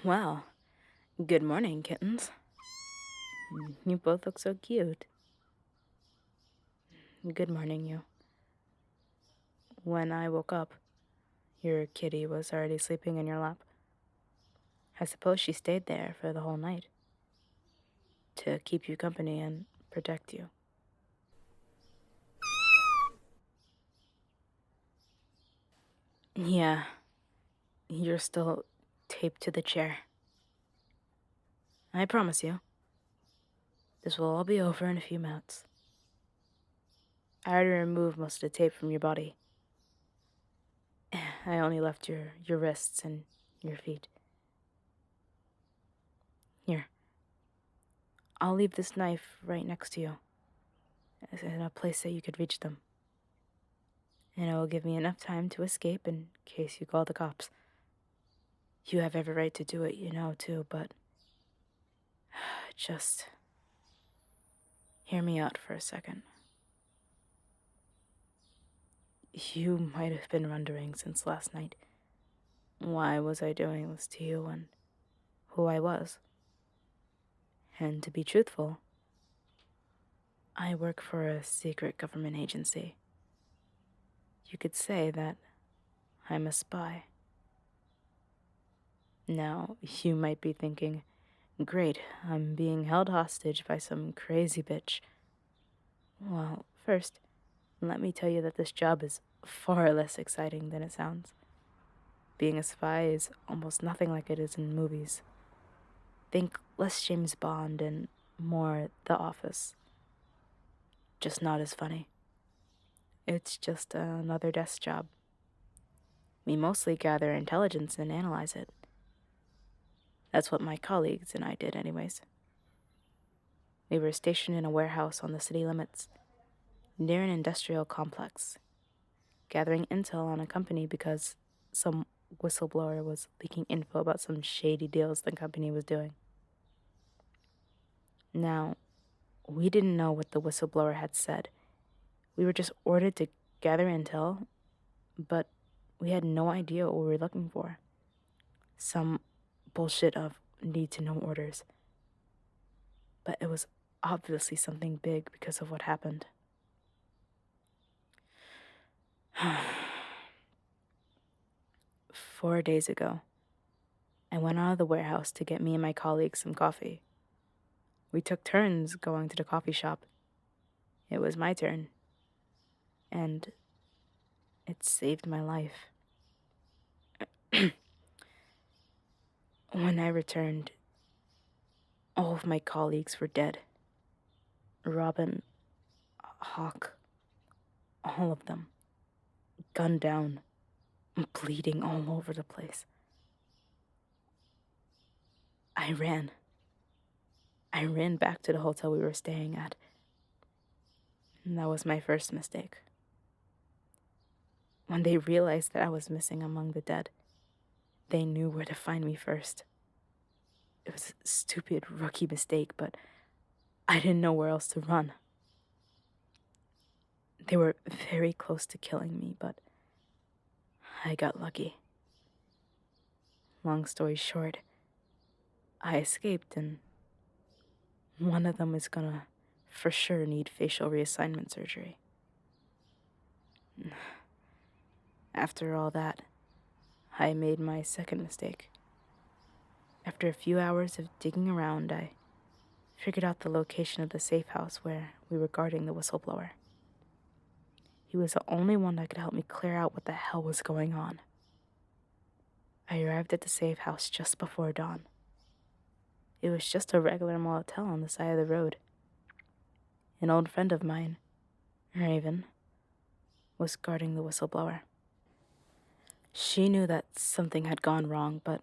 Well, good morning, kittens. You both look so cute. Good morning, you. When I woke up, your kitty was already sleeping in your lap. I suppose she stayed there for the whole night. To keep you company and protect you. Yeah, you're still taped to the chair. I promise you, this will all be over in a few minutes. I already removed most of the tape from your body. I only left your wrists and your feet. Here. I'll leave this knife right next to you, in a place that you could reach them. And it will give me enough time to escape in case you call the cops. You have every right to do it, too, but just hear me out for a second. You might have been wondering since last night, why was I doing this to you and who I was? And to be truthful, I work for a secret government agency. You could say that I'm a spy. Now, you might be thinking, great, I'm being held hostage by some crazy bitch. Well, first, let me tell you that this job is far less exciting than it sounds. Being a spy is almost nothing like it is in movies. Think less James Bond and more The Office. Just not as funny. It's just another desk job. We mostly gather intelligence and analyze it. That's what my colleagues and I did anyways. We were stationed in a warehouse on the city limits, near an industrial complex, gathering intel on a company because some whistleblower was leaking info about some shady deals the company was doing. Now, we didn't know what the whistleblower had said. We were just ordered to gather intel, but we had no idea what we were looking for. Some bullshit of need-to-know orders. But it was obviously something big because of what happened. 4 days ago, I went out of the warehouse to get me and my colleagues some coffee. We took turns going to the coffee shop. It was my turn. And it saved my life. When I returned, all of my colleagues were dead. Robin, Hawk, all of them. Gunned down, bleeding all over the place. I ran. I ran back to the hotel we were staying at. And that was my first mistake. When they realized that I was missing among the dead, they knew where to find me first. It was a stupid rookie mistake, but I didn't know where else to run. They were very close to killing me, but I got lucky. Long story short, I escaped, and one of them is gonna for sure need facial reassignment surgery. After all that, I made my second mistake. After a few hours of digging around, I figured out the location of the safe house where we were guarding the whistleblower. He was the only one that could help me clear out what the hell was going on. I arrived at the safe house just before dawn. It was just a regular motel on the side of the road. An old friend of mine, Raven, was guarding the whistleblower. She knew that something had gone wrong, but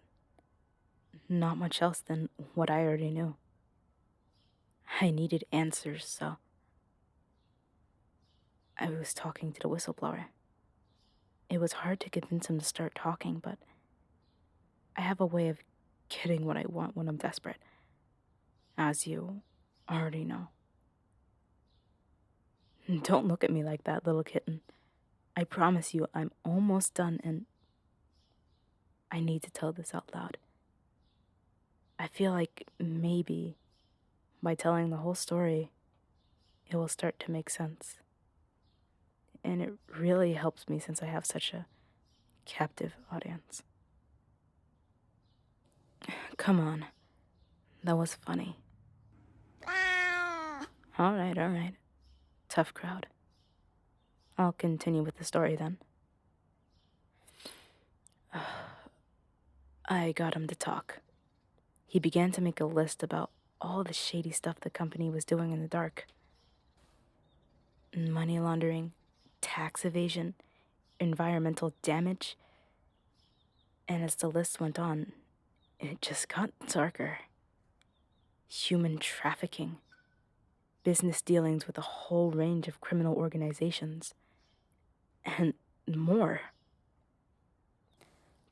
not much else than what I already knew. I needed answers, so I was talking to the whistleblower. It was hard to convince him to start talking, but I have a way of getting what I want when I'm desperate, as you already know. Don't look at me like that, little kitten. I promise you I'm almost done, and I need to tell this out loud. I feel like maybe by telling the whole story, it will start to make sense. And it really helps me since I have such a captive audience. Come on. That was funny. All right. Tough crowd. I'll continue with the story then. I got him to talk. He began to make a list about all the shady stuff the company was doing in the dark. Money laundering, tax evasion, environmental damage. And as the list went on, it just got darker. Human trafficking, business dealings with a whole range of criminal organizations, and more.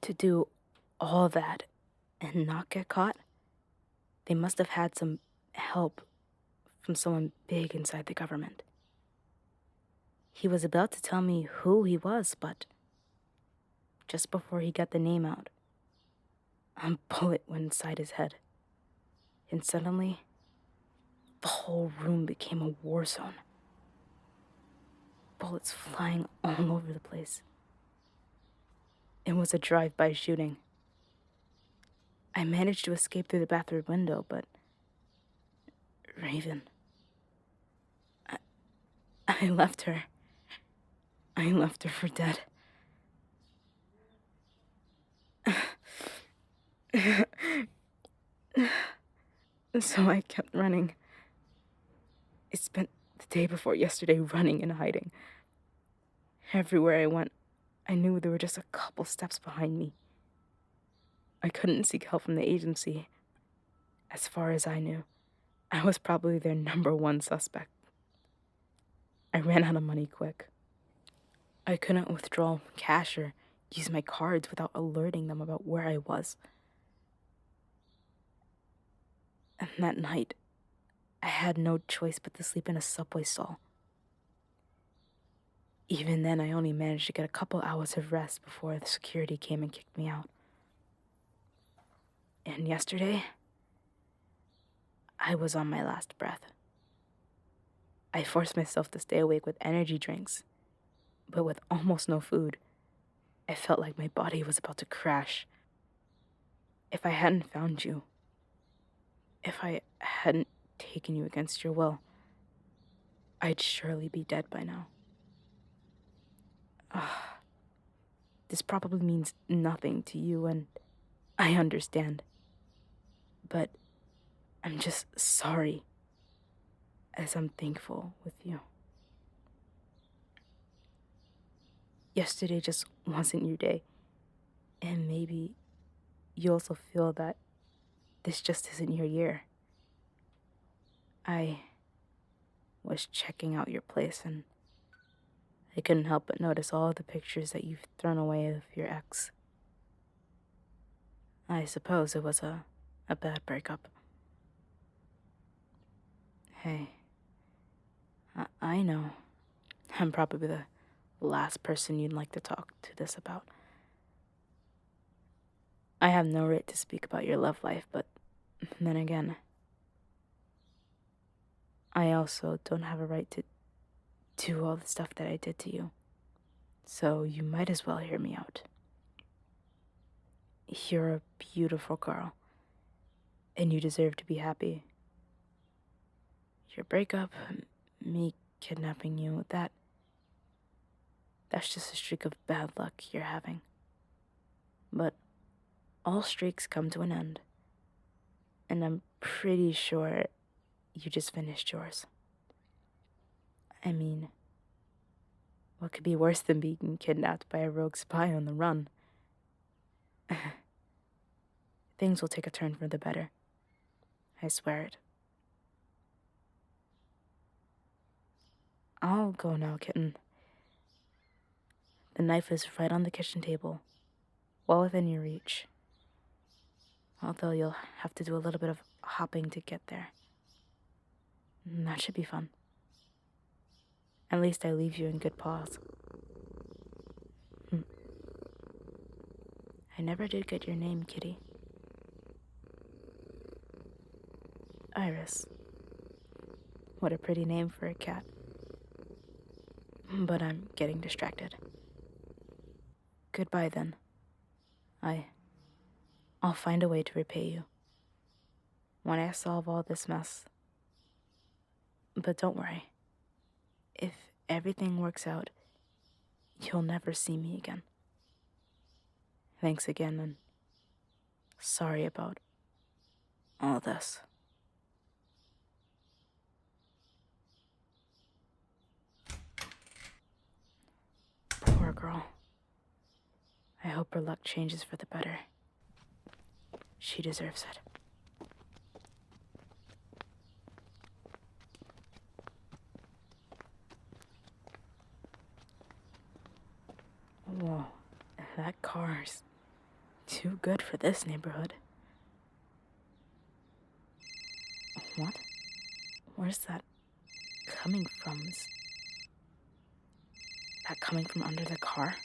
To do all that and not get caught, they must have had some help from someone big inside the government. He was about to tell me who he was, but just before he got the name out, a bullet went inside his head. And suddenly, the whole room became a war zone. Bullets flying all over the place. It was a drive-by shooting. I managed to escape through the bathroom window, but Raven, I left her. I left her for dead. So I kept running. I spent the day before yesterday running and hiding. Everywhere I went, I knew they were just a couple steps behind me. I couldn't seek help from the agency. As far as I knew, I was probably their #1 suspect. I ran out of money quick. I couldn't withdraw cash or use my cards without alerting them about where I was. And that night, I had no choice but to sleep in a subway stall. Even then, I only managed to get a couple hours of rest before the security came and kicked me out. And yesterday, I was on my last breath. I forced myself to stay awake with energy drinks, but with almost no food, I felt like my body was about to crash. If I hadn't found you, if I hadn't taken you against your will, I'd surely be dead by now. This probably means nothing to you, and I understand. But I'm just sorry, as I'm thankful with you. Yesterday just wasn't your day, and maybe you also feel that this just isn't your year. I was checking out your place, and I couldn't help but notice all the pictures that you've thrown away of your ex. I suppose it was a bad breakup. Hey, I know I'm probably the last person you'd like to talk to this about. I have no right to speak about your love life, but then again, I also don't have a right to do all the stuff that I did to you. So you might as well hear me out. You're a beautiful girl, and you deserve to be happy. Your breakup, me kidnapping you, that's just a streak of bad luck you're having. But all streaks come to an end, and I'm pretty sure you just finished yours. I mean, what could be worse than being kidnapped by a rogue spy on the run? Things will take a turn for the better. I swear it. I'll go now, kitten. The knife is right on the kitchen table, well within your reach. Although you'll have to do a little bit of hopping to get there. That should be fun. At least I leave you in good paws. I never did get your name, kitty. Iris. What a pretty name for a cat. But I'm getting distracted. Goodbye, then. I'll find a way to repay you. When I solve all this mess. But don't worry. If everything works out, you'll never see me again. Thanks again, and sorry about all this. Poor girl. I hope her luck changes for the better. She deserves it. Whoa, that car's too good for this neighborhood. What? Where's that coming from? Is that coming from under the car?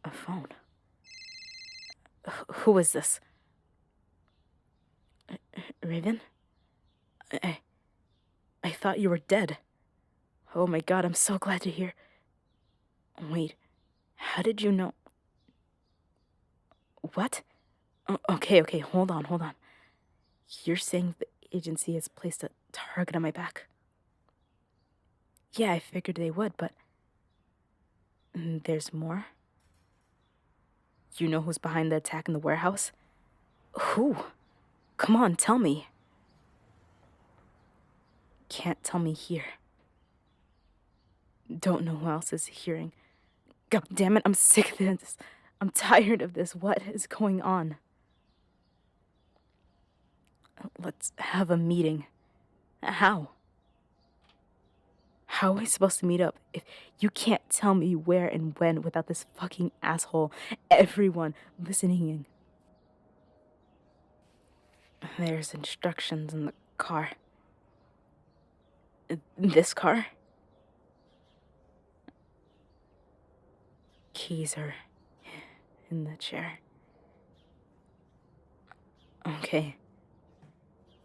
A phone. Who is this? Raven? I thought you were dead. Oh my god, I'm so glad to hear. Wait, how did you know? What? Okay, hold on. You're saying the agency has placed a target on my back? Yeah, I figured they would, but there's more? You know who's behind the attack in the warehouse? Who? Come on, tell me. Can't tell me here. Don't know who else is hearing. God damn it, I'm sick of this. I'm tired of this. What is going on? Let's have a meeting. How? How are we supposed to meet up if you can't tell me where and when without this fucking asshole, everyone listening in? There's instructions in the car. This car? Keys are in the chair. Okay.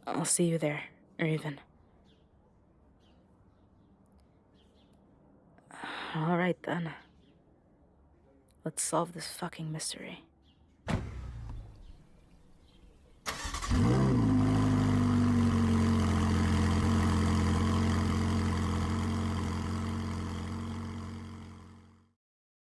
I'll see you there, Raven. Alright then. Let's solve this fucking mystery.